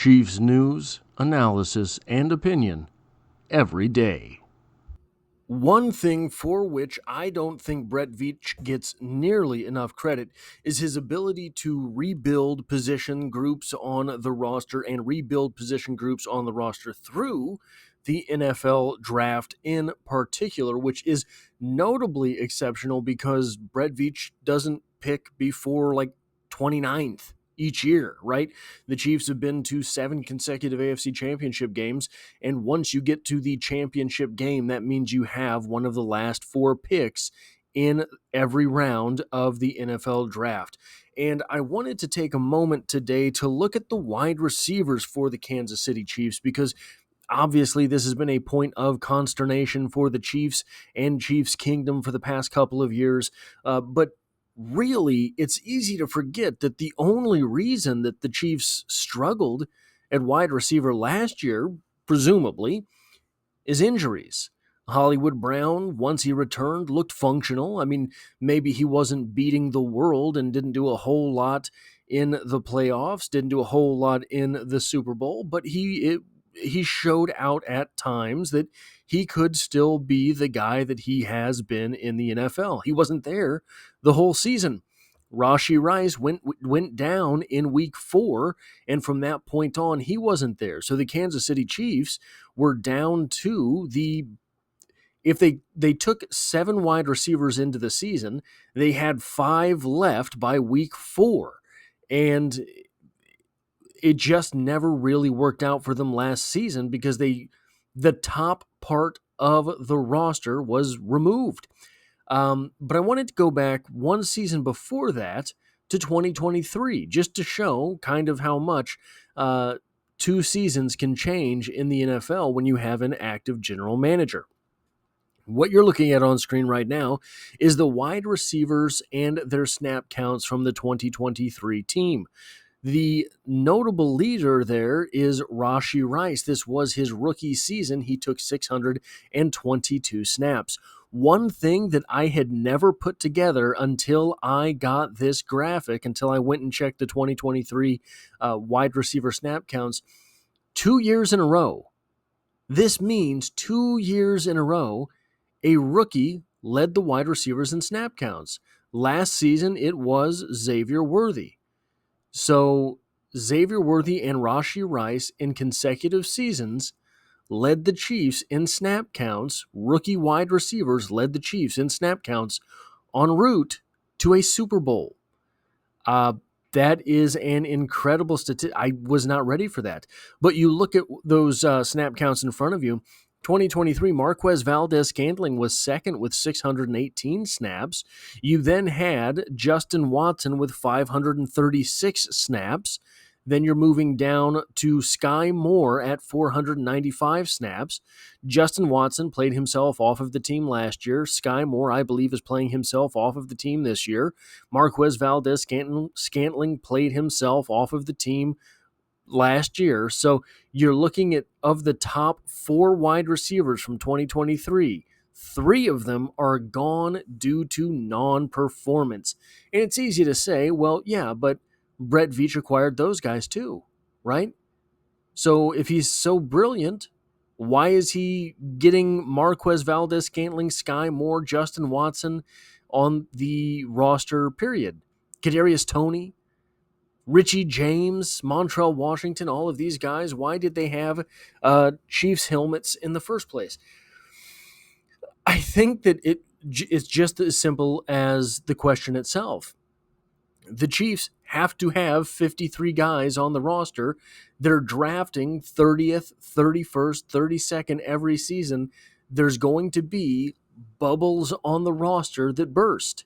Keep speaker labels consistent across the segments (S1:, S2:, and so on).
S1: Chiefs news, analysis, and opinion every day. One thing for which I don't think Brett Veach gets nearly enough credit is his ability to rebuild position groups on the roster and rebuild position groups on the roster through the NFL draft in particular, which is notably exceptional because Brett Veach doesn't pick before like 29th each year, right? The Chiefs have been to 7 consecutive AFC championship games, and once you get to the championship game, that means you have one of the last 4 picks in every round of the NFL draft. And I wanted to take a moment today to look at the wide receivers for the Kansas City Chiefs because obviously this has been a point of consternation for the Chiefs and Chiefs Kingdom for the past couple of years, but really, it's easy to forget that the only reason that the Chiefs struggled at wide receiver last year, presumably, is injuries. Hollywood Brown, once he returned, looked functional. I mean, maybe he wasn't beating the world and didn't do a whole lot in the playoffs, didn't do a whole lot in the Super Bowl, but he showed out at times that he could still be the guy that he has been in the NFL. He wasn't there the whole season. Rashee Rice went down in week 4, and from that point on, he wasn't there. So the Kansas City Chiefs were down to if they took 7 wide receivers into the season, they had 5 left by week 4. And it just never really worked out for them last season because the top part of the roster was removed. But I wanted to go back one season before that to 2023, just to show kind of how much 2 seasons can change in the NFL when you have an active general manager. What you're looking at on screen right now is the wide receivers and their snap counts from the 2023 team. The notable leader there is Rashee Rice. This was his rookie season. He took 622 snaps. One thing that I had never put together until I got this graphic, until I went and checked the 2023 wide receiver snap counts, 2 years in a row. This means 2 years in a row, a rookie led the wide receivers in snap counts. Last season, it was Xavier Worthy. So Xavier Worthy and Rashee Rice in consecutive seasons led the Chiefs in snap counts. Rookie wide receivers led the Chiefs in snap counts en route to a Super Bowl. That is an incredible statistic. I was not ready for that. But you look at those snap counts in front of you. 2023, Marquez Valdes-Scantling was second with 618 snaps. You then had Justin Watson with 536 snaps. Then you're moving down to Sky Moore at 495 snaps. Justin Watson played himself off of the team last year. Sky Moore, I believe, is playing himself off of the team this year. Marquez Valdes-Scantling played himself off of the team last year. So you're looking at, of the top 4 wide receivers from 2023, 3 of them are gone due to non-performance. And it's easy to say, well, yeah, but Brett Veach acquired those guys too, right? So if he's so brilliant, why is he getting Marquez Valdes-Scantling, Sky Moore, Justin Watson on the roster, period? Kadarius Toney, Richie James, Montrell Washington, all of these guys, why did they have Chiefs helmets in the first place? I think that it's just as simple as the question itself. The Chiefs have to have 53 guys on the roster. They're drafting 30th, 31st, 32nd every season. There's going to be bubbles on the roster that burst.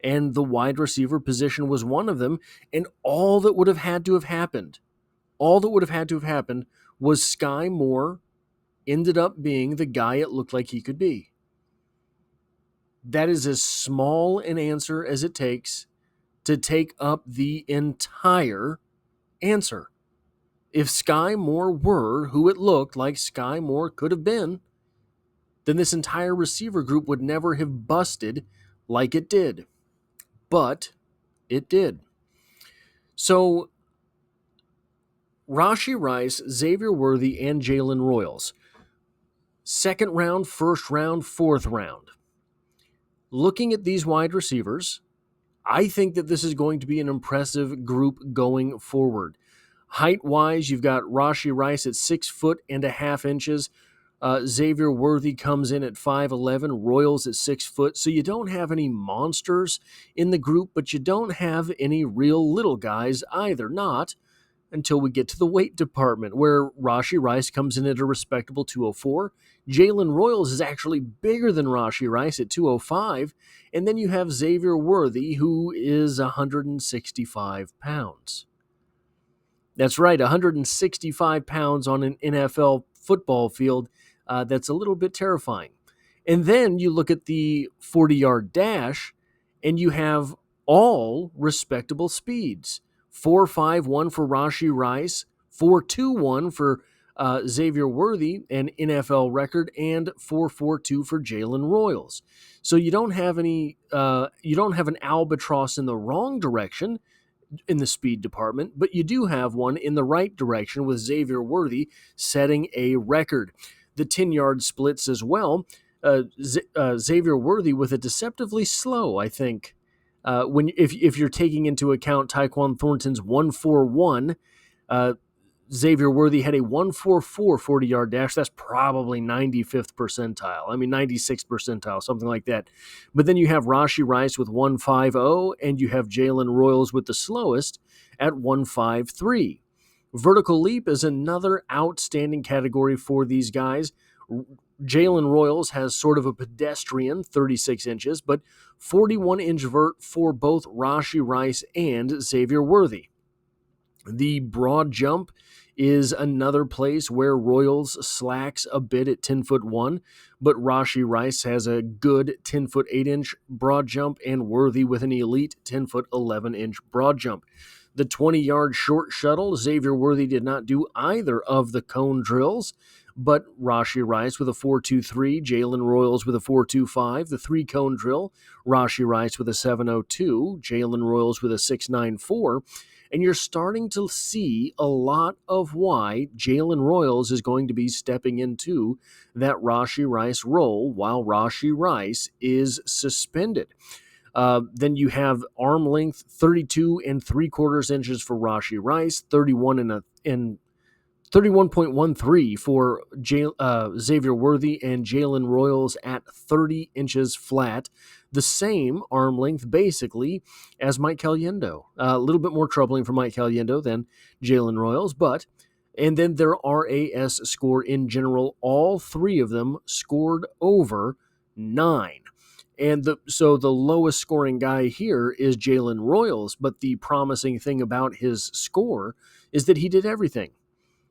S1: And the wide receiver position was one of them. And all that would have had to have happened was Sky Moore ended up being the guy it looked like he could be. That is as small an answer as it takes to take up the entire answer. If Sky Moore were who it looked like Sky Moore could have been, then this entire receiver group would never have busted like it did. But it did. So Rashee Rice, Xavier Worthy, and Jalen Royals. Second round, first round, fourth round. Looking at these wide receivers, I think that this is going to be an impressive group going forward. Height-wise, you've got Rashee Rice at 6'1.5". Xavier Worthy comes in at 5'11", Royals at 6 foot. So you don't have any monsters in the group, but you don't have any real little guys either. Not until we get to the weight department, where Rashee Rice comes in at a respectable 204. Jalen Royals is actually bigger than Rashee Rice at 205. And then you have Xavier Worthy, who is 165 pounds. That's right, 165 pounds on an NFL football field. That's a little bit terrifying. And then you look at the 40-yard dash, and you have all respectable speeds. 4.51 for Rashee Rice, 4.21 for Xavier Worthy, an NFL record, and 4.42 for Jalen Royals. So you don't have any. You don't have an albatross in the wrong direction in the speed department, but you do have one in the right direction with Xavier Worthy setting a record. The 10-yard splits as well. Xavier Worthy with a deceptively slow, I think, if you're taking into account Tyquan Thornton's 1.41, Xavier Worthy had a 1.44 40-yard dash. That's probably 95th percentile. I mean, 96th percentile, something like that. But then you have Rashee Rice with 1.50, and you have Jalen Royals with the slowest at 1.53. Vertical leap is another outstanding category for these guys. Jalen Royals has sort of a pedestrian 36 inches, but 41-inch vert for both Rashee Rice and Xavier Worthy. The broad jump is another place where Royals slacks a bit at 10'1", but Rashee Rice has a good 10'8" broad jump, and Worthy with an elite 10'11" broad jump. The 20-yard short shuttle, Xavier Worthy did not do either of the cone drills, but Rashee Rice with a 4.23, Jalen Royals with a 4.25. The 3-cone drill, Rashee Rice with a 7.02, Jalen Royals with a 6.94. And you're starting to see a lot of why Jalen Royals is going to be stepping into that Rashee Rice role while Rashee Rice is suspended. Then you have arm length 32 3/4 inches for Rashee Rice, 31.13 for Xavier Worthy, and Jalen Royals at 30 inches flat. The same arm length, basically, as Mike Caliendo. A little bit more troubling for Mike Caliendo than Jalen Royals, and then their RAS score in general, all three of them scored over 9. And so the lowest scoring guy here is Jalen Royals, but the promising thing about his score is that he did everything.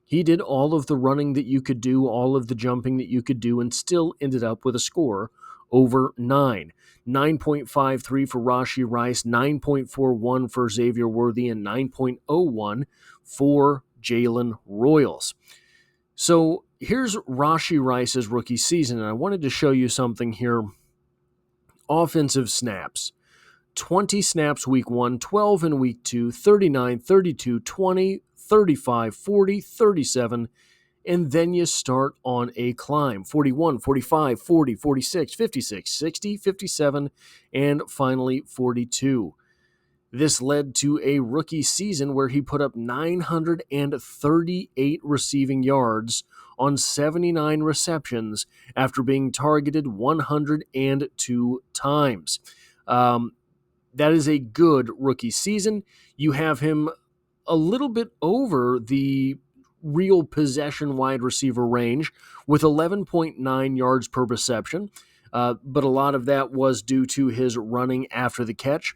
S1: He did all of the running that you could do, all of the jumping that you could do, and still ended up with a score over 9. 9.53 for Rashee Rice, 9.41 for Xavier Worthy, and 9.01 for Jalen Royals. So here's Rashee Rice's rookie season, and I wanted to show you something here. Offensive snaps. 20 snaps week 1, 12 in week 2, 39, 32, 20, 35, 40, 37, and then you start on a climb. 41, 45, 40, 46, 56, 60, 57, and finally 42. This led to a rookie season where he put up 938 receiving yards on 79 receptions after being targeted 102 times. That is a good rookie season. You have him a little bit over the real possession wide receiver range with 11.9 yards per reception, but a lot of that was due to his running after the catch.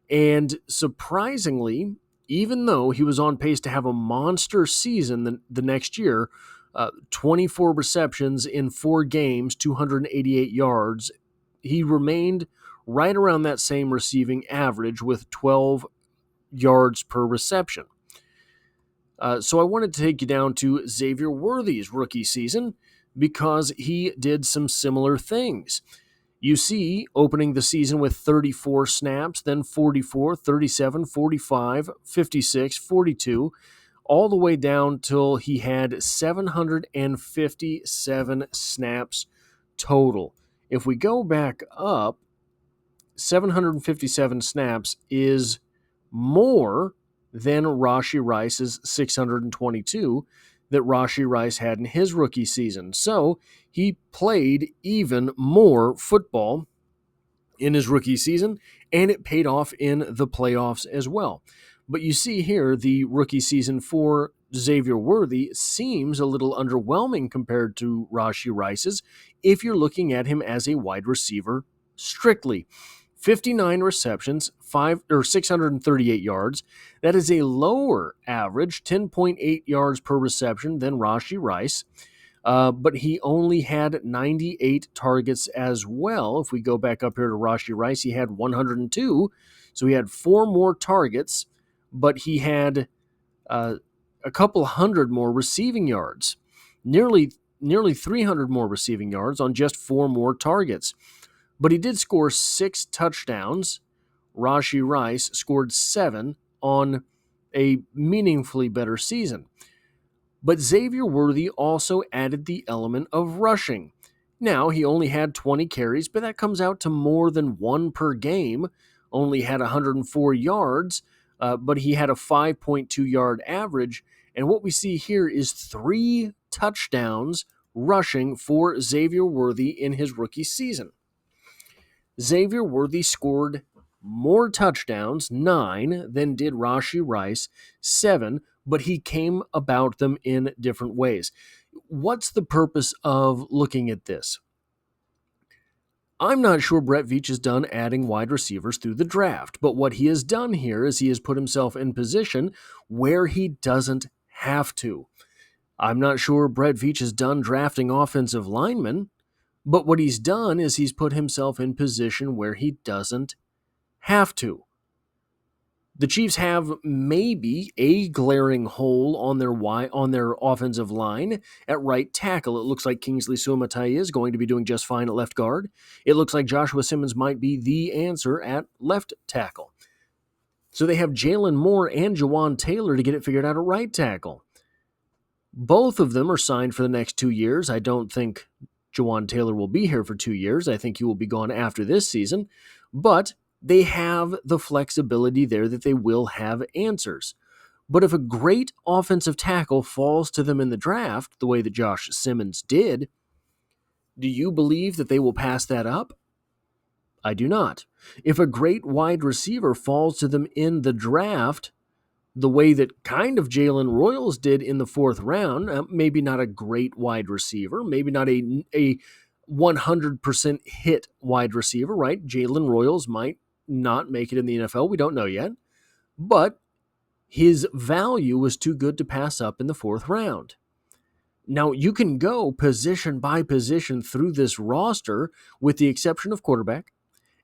S1: And surprisingly, even though he was on pace to have a monster season the next year, 24 receptions in 4 games, 288 yards, he remained right around that same receiving average with 12 yards per reception. So I wanted to take you down to Xavier Worthy's rookie season because he did some similar things. You see, opening the season with 34 snaps, then 44, 37, 45, 56, 42. all the way down till he had 757 snaps total. If we go back up, 757 snaps is more than Rashee Rice's 622 that Rashee Rice had in his rookie season. So he played even more football in his rookie season, and it paid off in the playoffs as well. But you see here, the rookie season for Xavier Worthy seems a little underwhelming compared to Rashee Rice's if you're looking at him as a wide receiver strictly. 59 receptions, 638 yards. That is a lower average, 10.8 yards per reception than Rashee Rice. But he only had 98 targets as well. If we go back up here to Rashee Rice, he had 102. So he had 4 more targets, but he had a couple hundred more receiving yards. Nearly 300 more receiving yards on just 4 more targets. But he did score 6 touchdowns. Rashee Rice scored 7 on a meaningfully better season. But Xavier Worthy also added the element of rushing. Now, he only had 20 carries, but that comes out to more than 1 per game. Only had 104 yards, but he had a 5.2 yard average. And what we see here is 3 touchdowns rushing for Xavier Worthy in his rookie season. Xavier Worthy scored more touchdowns, 9, than did Rashee Rice, 7, but he came about them in different ways. What's the purpose of looking at this? I'm not sure Brett Veach is done adding wide receivers through the draft, but what he has done here is he has put himself in position where he doesn't have to. I'm not sure Brett Veach is done drafting offensive linemen, but what he's done is he's put himself in position where he doesn't have to. The Chiefs have maybe a glaring hole on their offensive line at right tackle. It looks like Kingsley Suamataia is going to be doing just fine at left guard. It looks like Joshua Simmons might be the answer at left tackle. So they have Jalen Moore and Jawan Taylor to get it figured out at right tackle. Both of them are signed for the next 2 years. I don't think Jawan Taylor will be here for 2 years. I think he will be gone after this season. But they have the flexibility there that they will have answers. But if a great offensive tackle falls to them in the draft, the way that Josh Simmons did, do you believe that they will pass that up? I do not. If a great wide receiver falls to them in the draft, the way that kind of Jalen Royals did in the 4th round, maybe not a great wide receiver, maybe not a 100% hit wide receiver, right? Jalen Royals might not make it in the NFL. We don't know yet. But his value was too good to pass up in the 4th round. Now, you can go position by position through this roster, with the exception of quarterback,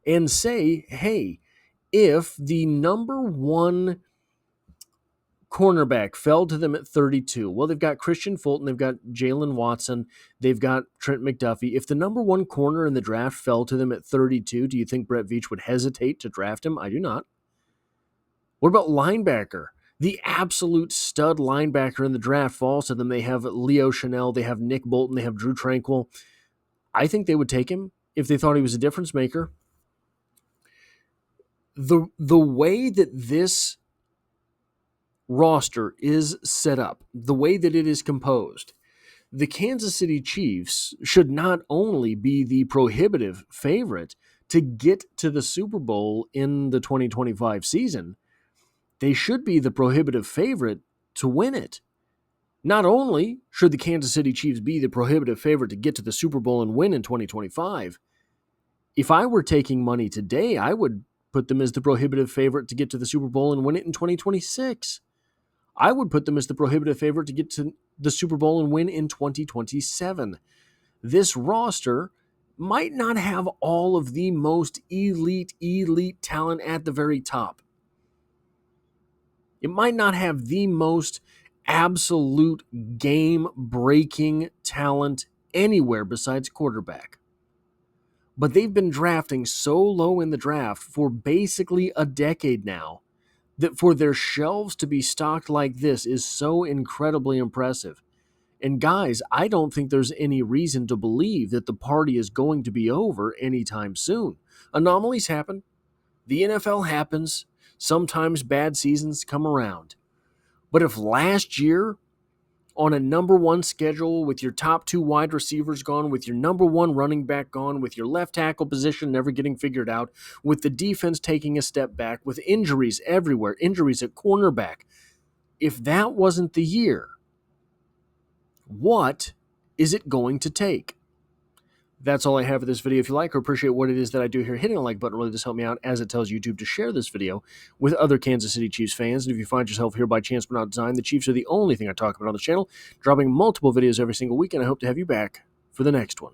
S1: and say, hey, if the number 1 cornerback fell to them at 32. Well, they've got Christian Fulton, they've got Jalen Watson, they've got Trent McDuffie. If the number 1 corner in the draft fell to them at 32, do you think Brett Veach would hesitate to draft him? I do not. What about linebacker? The absolute stud linebacker in the draft falls to them. They have Leo Chanel, they have Nick Bolton, they have Drew Tranquil. I think they would take him if they thought he was a difference maker. The way that this roster is set up, the way that it is composed, the Kansas City Chiefs should not only be the prohibitive favorite to get to the Super Bowl in the 2025 season, they should be the prohibitive favorite to win it. Not only should the Kansas City Chiefs be the prohibitive favorite to get to the Super Bowl and win in 2025, if I were taking money today, I would put them as the prohibitive favorite to get to the Super Bowl and win it in 2026. I would put them as the prohibitive favorite to get to the Super Bowl and win in 2027. This roster might not have all of the most elite talent at the very top. It might not have the most absolute game-breaking talent anywhere besides quarterback. But they've been drafting so low in the draft for basically a decade now that for their shelves to be stocked like this is so incredibly impressive. And guys, I don't think there's any reason to believe that the party is going to be over anytime soon. Anomalies happen. The NFL happens. Sometimes bad seasons come around. But if last year, on a number one schedule, with your top 2 wide receivers gone, with your number 1 running back gone, with your left tackle position never getting figured out, with the defense taking a step back, with injuries everywhere, injuries at cornerback, if that wasn't the year, what is it going to take? That's all I have for this video. If you like or appreciate what it is that I do here, hitting the like button really does help me out, as it tells YouTube to share this video with other Kansas City Chiefs fans. And if you find yourself here by chance but not design, the Chiefs are the only thing I talk about on the channel, dropping multiple videos every single week, and I hope to have you back for the next one.